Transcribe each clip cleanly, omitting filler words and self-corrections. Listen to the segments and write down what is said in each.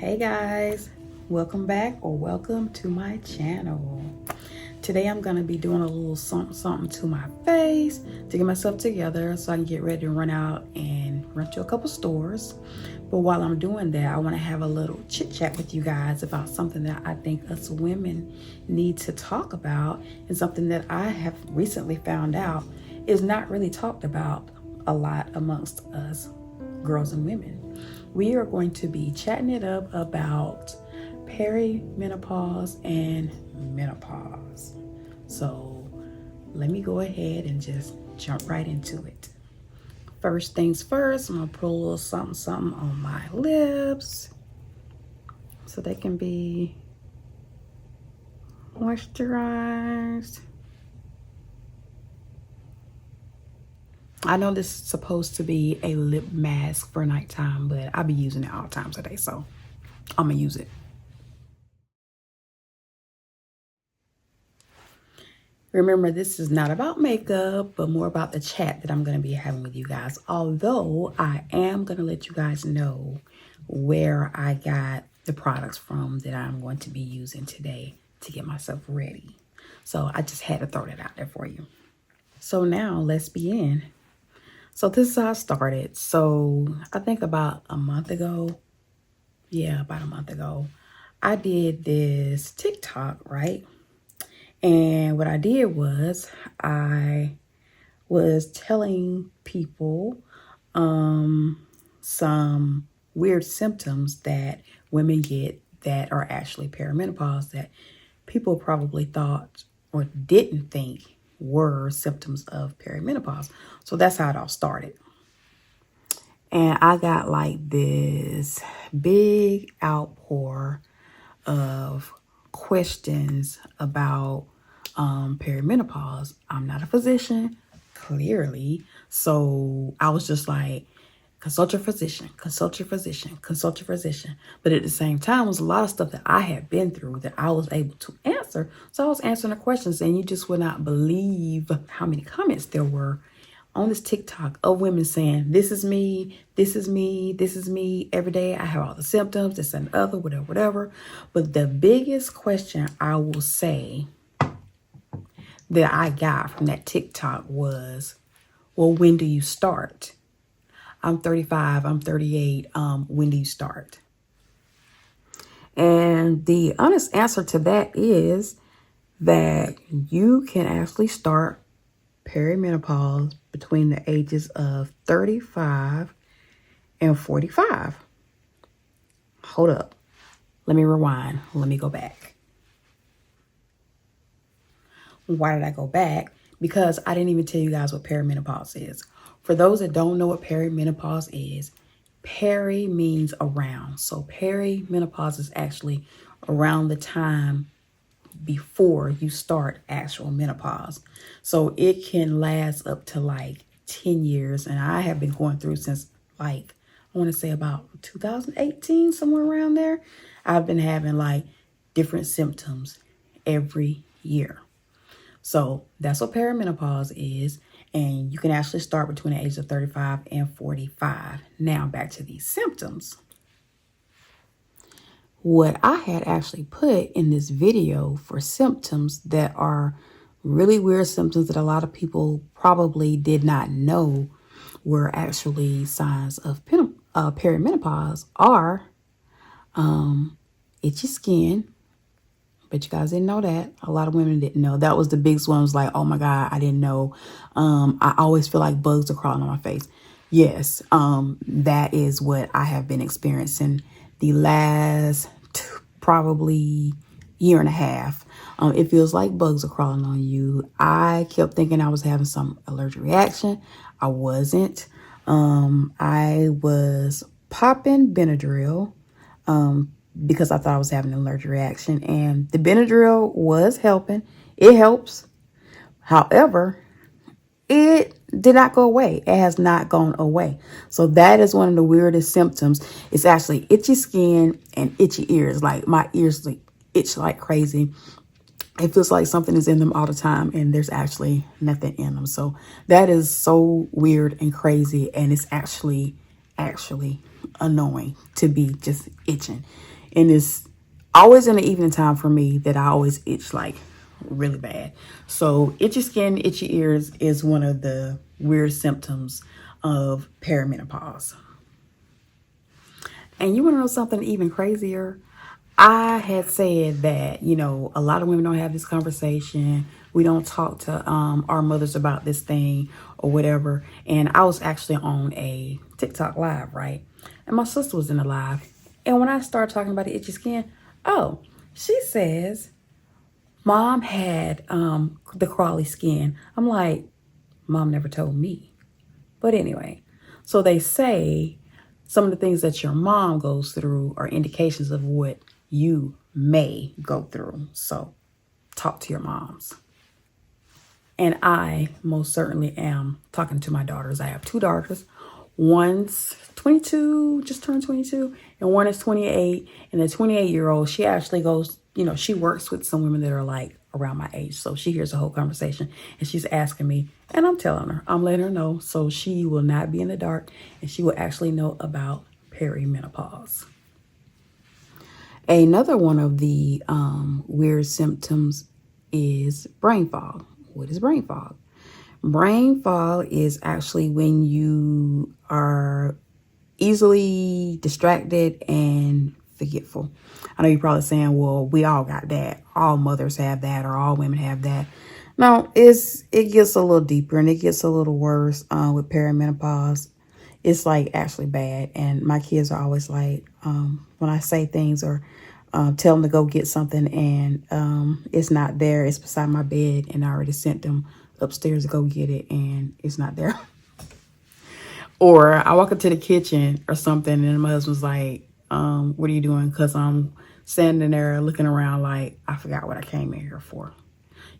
Hey guys, welcome back or welcome to my channel. Today I'm going to be doing a little something to my face to get myself together so I can get ready to run out and run to a couple stores. But while I'm doing that, I want to have a little chit chat with you guys about something that I think us women need to talk about, and something that I have recently found out is not really talked about a lot amongst us girls and women. We are going to be chatting it up about perimenopause and menopause. So let me go ahead and just jump right into it. First things first, I'm gonna put a little something on my lips so they can be moisturized. I know this is supposed to be a lip mask for nighttime, but I'll be using it all times of day, so I'm gonna use it. Remember, this is not about makeup, but more about the chat that I'm going to be having with you guys. Although I am going to let you guys know where I got the products from that I'm going to be using today to get myself ready. So I just had to throw that out there for you. So now let's begin. So this is how I started. So I think about a month ago. Yeah, about a month ago. I did this TikTok, right? And what I did was I was telling people some weird symptoms that women get that are actually perimenopause, that people probably thought or didn't think were symptoms of perimenopause. So that's how it all started. And I got like this big outpour of questions about perimenopause. I'm not a physician, clearly. So I was just like, consult your physician, consult your physician, consult your physician. But at the same time, it was a lot of stuff that I had been through that I was able to answer. So I was answering the questions, and you just would not believe how many comments there were on this TikTok of women saying, this is me, this is me, this is me. Every day I have all the symptoms, this and the other, whatever. But the biggest question I will say that I got from that TikTok was, well, when do you start? I'm 35, I'm 38. When do you start? And the honest answer to that is that you can actually start perimenopause between the ages of 35 and 45. Hold up. Let me rewind. Let me go back. Why did I go back? Because I didn't even tell you guys what perimenopause is. For those that don't know what perimenopause is, peri means around. So perimenopause is actually around the time before you start actual menopause. So it can last up to like 10 years. And I have been going through since like, I want to say about 2018, somewhere around there. I've been having like different symptoms every year. So that's what perimenopause is. And you can actually start between the ages of 35 and 45. Now back to these symptoms. What I had actually put in this video for symptoms that are really weird symptoms that a lot of people probably did not know were actually signs of perimenopause are itchy skin. But you guys didn't know that. A lot of women didn't know. That was the biggest one. Was like, oh my God, I didn't know. I always feel like bugs are crawling on my face. Yes, that is what I have been experiencing the last probably year and a half. It feels like bugs are crawling on you. I kept thinking I was having some allergic reaction. I wasn't. I was popping Benadryl because I thought I was having an allergic reaction, and the Benadryl was helping. It helps. However, it did not go away. It has not gone away. So that is one of the weirdest symptoms. It's actually itchy skin and itchy ears. Like my ears itch like crazy. It feels like something is in them all the time, and there's actually nothing in them. So that is so weird and crazy, and it's actually annoying to be just itching. And it's always in the evening time for me that I always itch like really bad. So itchy skin, itchy ears is one of the weird symptoms of perimenopause. And you want to know something even crazier? I had said that, a lot of women don't have this conversation. We don't talk to our mothers about this thing or whatever. And I was actually on a TikTok live, right? And my sister was in the live. And when I started talking about the itchy skin, oh, she says, Mom had the crawly skin. I'm like, Mom never told me. But anyway, so they say some of the things that your mom goes through are indications of what you may go through. So talk to your moms. And I most certainly am talking to my daughters. I have two daughters. One's 22, just turned 22, and one is 28. And the 28-year-old, she actually goes, she works with some women that are like around my age. So she hears the whole conversation and she's asking me, and I'm telling her, I'm letting her know so she will not be in the dark and she will actually know about perimenopause. Another one of the weird symptoms is brain fog. What is brain fog? Brain fog is actually when you are easily distracted and forgetful. I know you're probably saying, well, we all got that. All mothers have that, or all women have that. No, it gets a little deeper and it gets a little worse with perimenopause. It's like actually bad. And my kids are always like, when I say things or tell them to go get something and it's not there, it's beside my bed, and I already sent them upstairs to go get it and it's not there. Or I walk into the kitchen or something and my husband's like, what are you doing? Because I'm standing there looking around like, I forgot what I came in here for.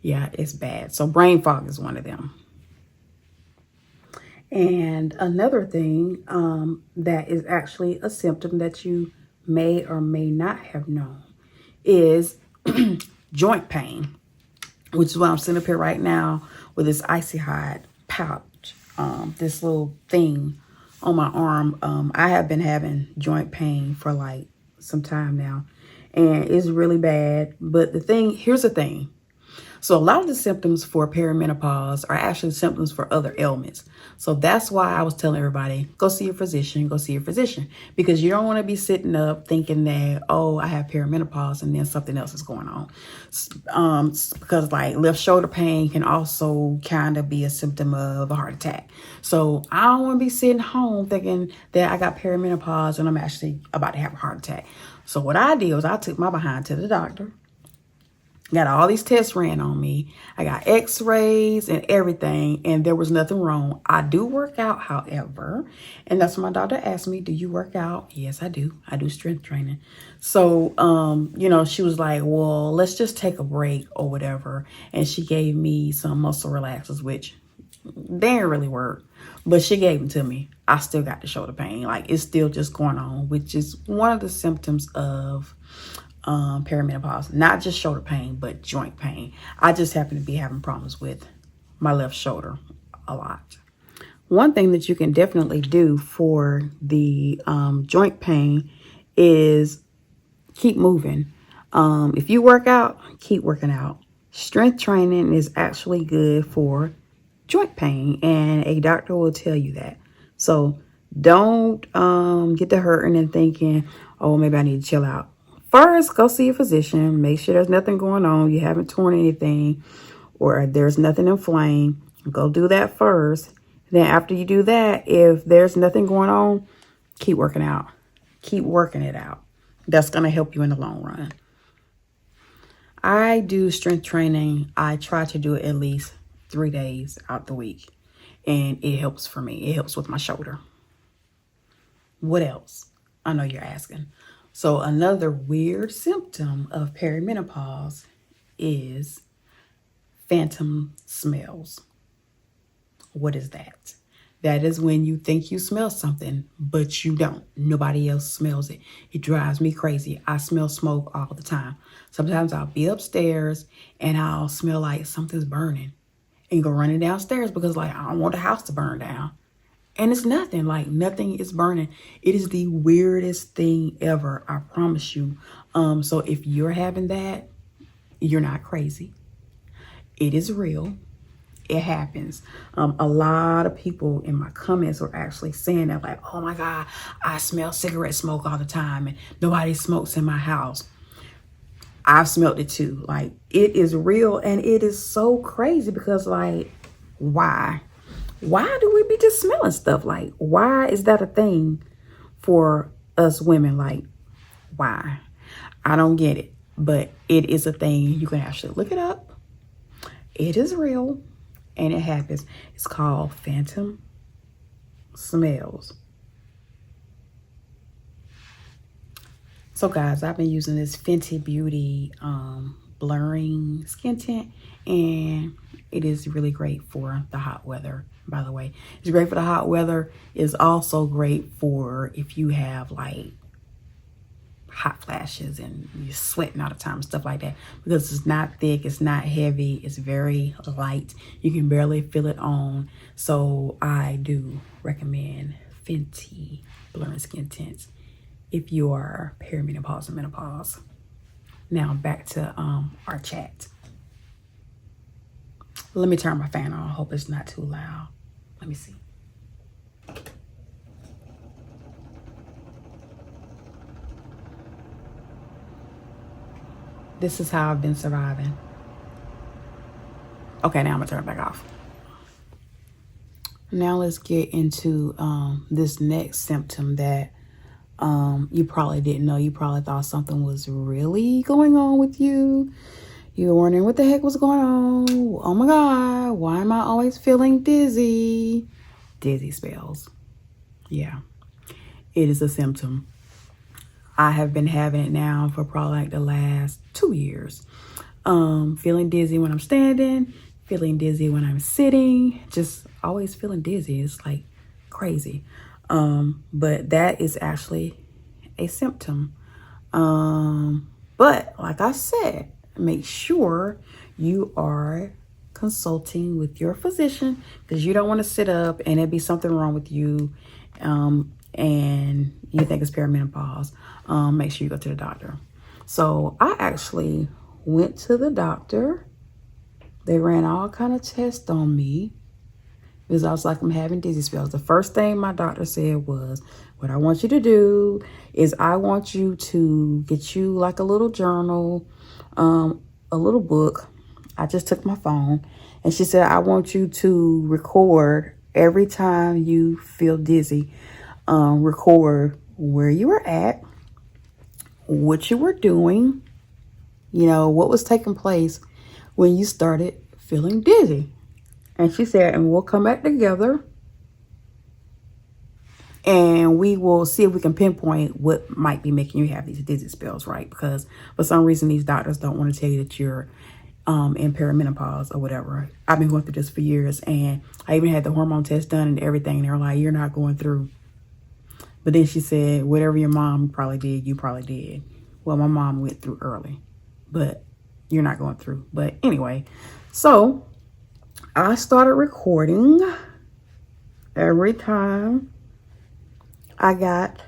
Yeah, it's bad. So brain fog is one of them. And another thing that is actually a symptom that you may or may not have known is joint pain, which is why I'm sitting up here right now with this icy hot pouch, this little thing on my arm. I have been having joint pain for like some time now, and it's really bad. But here's the thing. So a lot of the symptoms for perimenopause are actually symptoms for other ailments. So that's why I was telling everybody, go see your physician, because you don't want to be sitting up thinking that, oh, I have perimenopause and then something else is going on. Because like left shoulder pain can also kind of be a symptom of a heart attack. So I don't want to be sitting home thinking that I got perimenopause and I'm actually about to have a heart attack. So what I did was I took my behind to the doctor. Got all these tests ran on me. I got x-rays and everything, and there was nothing wrong. I do work out, however, and that's when my doctor asked me, do you work out? Yes, I do. I do strength training. So, she was like, well, let's just take a break or whatever. And she gave me some muscle relaxers, which they didn't really work, but she gave them to me. I still got the shoulder pain. Like, it's still just going on, which is one of the symptoms of perimenopause. Not just shoulder pain, but joint pain. I just happen to be having problems with my left shoulder a lot. One thing that you can definitely do for the joint pain is keep moving. If you work out, keep working out. Strength training is actually good for joint pain, and a doctor will tell you that. So don't get to hurting and thinking, oh, maybe I need to chill out. First, go see a physician. Make sure there's nothing going on. You haven't torn anything or there's nothing inflamed. Go do that first. Then after you do that, if there's nothing going on, keep working out. Keep working it out. That's going to help you in the long run. I do strength training. I try to do it at least 3 days out the week. And it helps for me. It helps with my shoulder. What else? I know you're asking. So another weird symptom of perimenopause is phantom smells. What is that? That is when you think you smell something, but you don't. Nobody else smells it. It drives me crazy. I smell smoke all the time. Sometimes I'll be upstairs and I'll smell like something's burning and go running downstairs because like I don't want the house to burn down. And it's nothing, like nothing is burning. It is the weirdest thing ever, I promise you. So if you're having that, you're not crazy. It is real. It happens. A lot of people in my comments were actually saying that, like, oh my God, I smell cigarette smoke all the time and nobody smokes in my house. I've smelled it too. Like, it is real, and it is so crazy because, like, why? Why do we be just smelling stuff? Like, why is that a thing for us women? Like, why? I don't get it, but it is a thing. You can actually look it up. It is real, and it happens. It's called phantom smells. So guys, I've been using this Fenty Beauty blurring skin tint, and it is really great for the hot weather. By the way, it's great for the hot weather. It's also great for if you have like hot flashes and you're sweating all the time, stuff like that, because it's not thick, it's not heavy, it's very light. You can barely feel it on. So I do recommend Fenty blurring skin tints if you are perimenopause and menopause. Now back to our chat. Let me turn my fan on. I hope it's not too loud. Let me see. This is how I've been surviving. Okay, now I'm gonna turn it back off. Now let's get into this next symptom that you probably didn't know. You probably thought something was really going on with you. You were wondering what the heck was going on. Oh my God, why am I always feeling dizzy? Dizzy spells. Yeah, it is a symptom. I have been having it now for probably like the last 2 years. Feeling dizzy when I'm standing, feeling dizzy when I'm sitting, just always feeling dizzy. It's like crazy. But that is actually a symptom. But like I said, make sure you are consulting with your physician, because you don't want to sit up and it be something wrong with you, and you think it's perimenopause. Make sure you go to the doctor. So I actually went to the doctor. They ran all kind of tests on me because I was like, I'm having dizzy spells. The first thing my doctor said was, what I want you to do is I want you to get you like a little journal, a little book. I just took my phone, and she said, I want you to record every time you feel dizzy. Record where you were at, what you were doing, you know, what was taking place when you started feeling dizzy. And she said, and we'll come back together and we will see if we can pinpoint what might be making you have these dizzy spells, right? Because for some reason, these doctors don't want to tell you that you're in perimenopause or whatever. I've been going through this for years, and I even had the hormone test done and everything. And they were like, you're not going through. But then she said, whatever your mom probably did, you probably did. Well, my mom went through early, but you're not going through. But anyway, so I started recording every time I got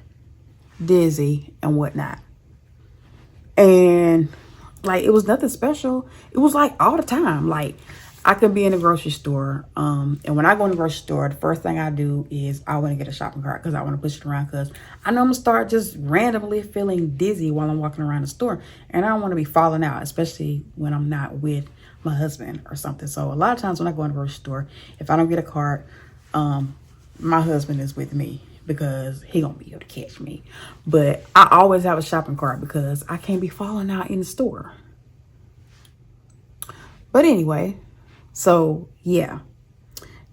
dizzy and whatnot. And like, it was nothing special. It was like all the time. Like, I could be in the grocery store. And when I go in the grocery store, the first thing I do is I want to get a shopping cart because I want to push it around, because I know I'm going to start just randomly feeling dizzy while I'm walking around the store. And I don't want to be falling out, especially when I'm not with my husband or something. So a lot of times when I go in the grocery store, if I don't get a cart, my husband is with me because he gonna be able to catch me. But I always have a shopping cart because I can't be falling out in the store. But anyway, so yeah,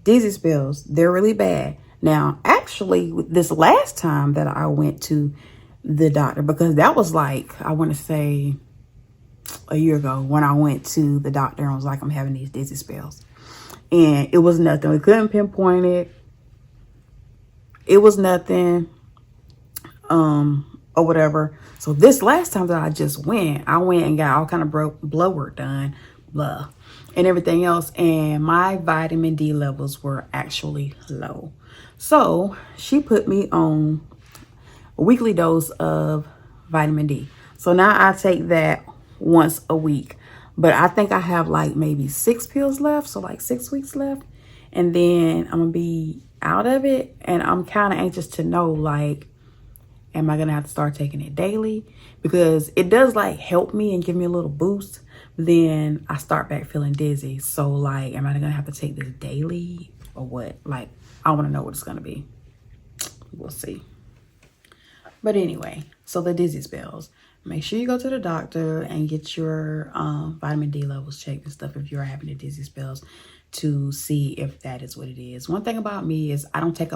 dizzy spells, they're really bad. Now, actually, this last time that I went to the doctor, because that was like, I want to say a year ago when I went to the doctor and was like, I'm having these dizzy spells. And it was nothing. We couldn't pinpoint it. It was nothing, or whatever. So this last time that I just went, I went and got all kind of blood work done, blah, and everything else. And my vitamin D levels were actually low. So she put me on a weekly dose of vitamin D. So now I take that once a week. But I think I have like maybe 6 pills left. So like 6 weeks left. And then I'm going to be out of it. And I'm kind of anxious to know, like, am I going to have to start taking it daily? Because it does like help me and give me a little boost. Then I start back feeling dizzy. So like, am I going to have to take this daily or what? Like, I want to know what it's going to be. We'll see. But anyway, so the dizzy spells. Make sure you go to the doctor and get your vitamin D levels checked and stuff if you're having the dizzy spells to see if that is what it is. One thing about me is I don't take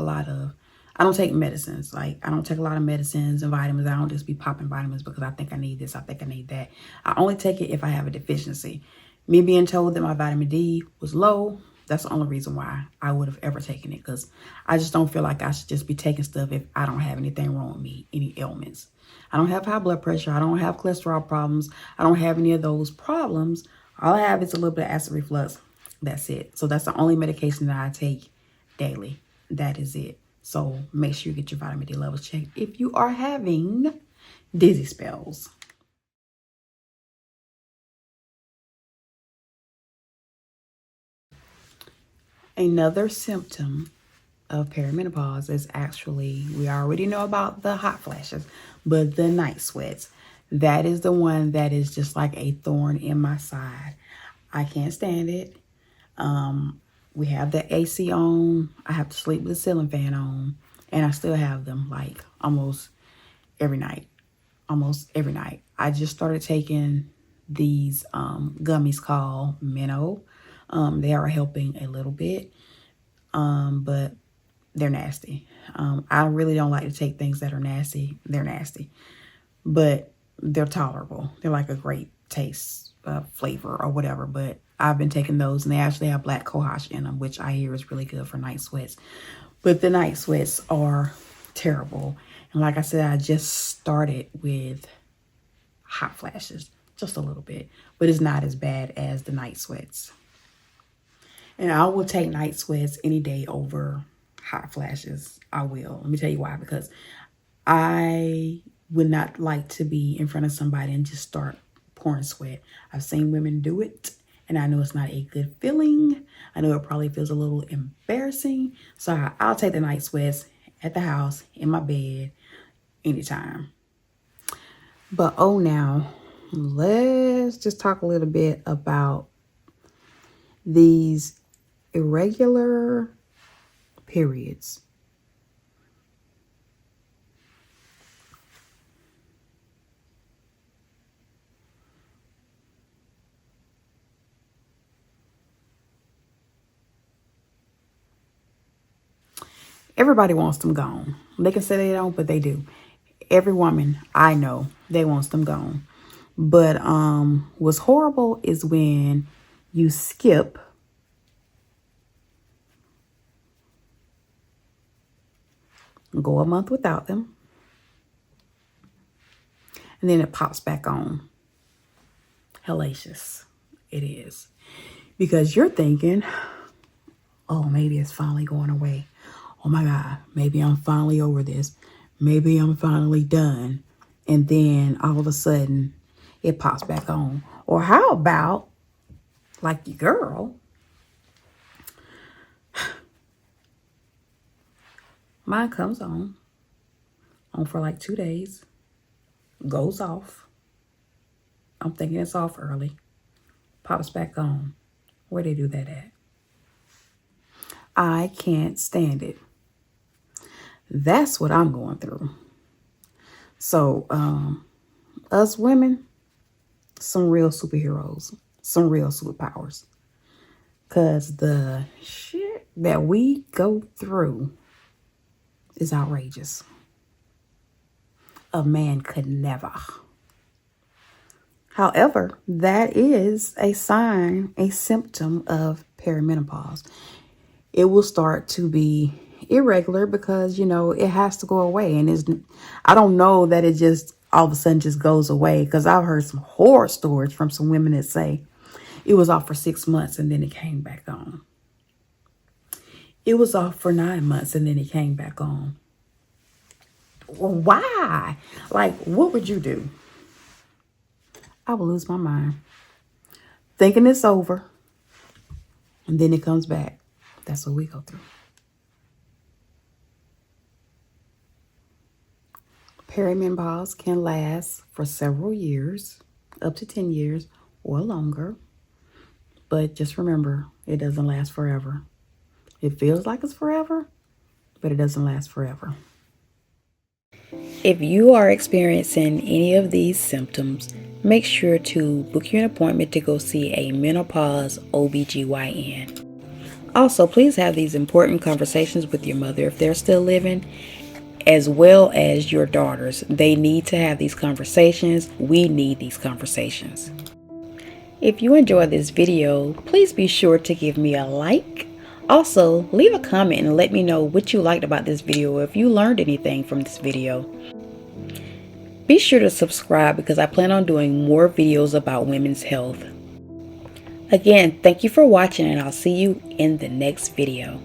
medicines. Like, I don't take a lot of medicines and vitamins. I don't just be popping vitamins because I think I need this, I think I need that. I only take it if I have a deficiency. Me being told that my vitamin D was low, that's the only reason why I would have ever taken it, because I just don't feel like I should just be taking stuff if I don't have anything wrong with me, any ailments. I don't have high blood pressure. I don't have cholesterol problems. I don't have any of those problems. All I have is a little bit of acid reflux. That's it. So that's the only medication that I take daily. That is it. So make sure you get your vitamin D levels checked if you are having dizzy spells. Another symptom of perimenopause is actually, we already know about the hot flashes, but the night sweats. That is the one that is just like a thorn in my side. I can't stand it. We have the AC on. I have to sleep with the ceiling fan on. And I still have them like almost every night. Almost every night. I just started taking these gummies called Minnow. They are helping a little bit. But they're nasty. I really don't like to take things that are nasty. They're nasty, but they're tolerable. They're like a great taste, flavor or whatever. But I've been taking those, and they actually have black cohosh in them, which I hear is really good for night sweats. But the night sweats are terrible. And like I said, I just started with hot flashes, just a little bit, but it's not as bad as the night sweats. And I will take night sweats any day over hot flashes. I will. Let me tell you why. Because I would not like to be in front of somebody and just start pouring sweat. I've seen women do it, and I know it's not a good feeling. I know it probably feels a little embarrassing. So I'll take the night sweats at the house, in my bed, anytime. But now let's just talk a little bit about these irregular periods. Everybody wants them gone. They can say they don't, but they do. Every woman I know, they wants them gone. But what's horrible is when you skip go a month without them, and then it pops back on. Hellacious. It is. Because you're thinking, oh, maybe it's finally going away. Oh my God, maybe I'm finally over this. Maybe I'm finally done. And then all of a sudden, it pops back on. Or how about, like your girl, mine comes on for like 2 days, goes off. I'm thinking it's off early, pops back on. Where they do that at? I can't stand it. That's what I'm going through. So, us women, some real superheroes, some real superpowers. Because the shit that we go through is outrageous. A man could never. However, that is a sign, a symptom of perimenopause. It will start to be irregular because, you know, it has to go away. And I don't know that it just all of a sudden just goes away, because I've heard some horror stories from some women that say it was off for 6 months and then it came back on. It was off for 9 months and then it came back on. Well, why? Like, what would you do? I would lose my mind. Thinking it's over. And then it comes back. That's what we go through. Perimenopause can last for several years, up to 10 years or longer. But just remember, it doesn't last forever. It feels like it's forever, but it doesn't last forever. If you are experiencing any of these symptoms, make sure to book you an appointment to go see a menopause OBGYN. Also, please have these important conversations with your mother if they're still living, as well as your daughters. They need to have these conversations. We need these conversations. If you enjoyed this video, please be sure to give me a like. Also, leave a comment and let me know what you liked about this video or if you learned anything from this video. Be sure to subscribe because I plan on doing more videos about women's health. Again, thank you for watching and I'll see you in the next video.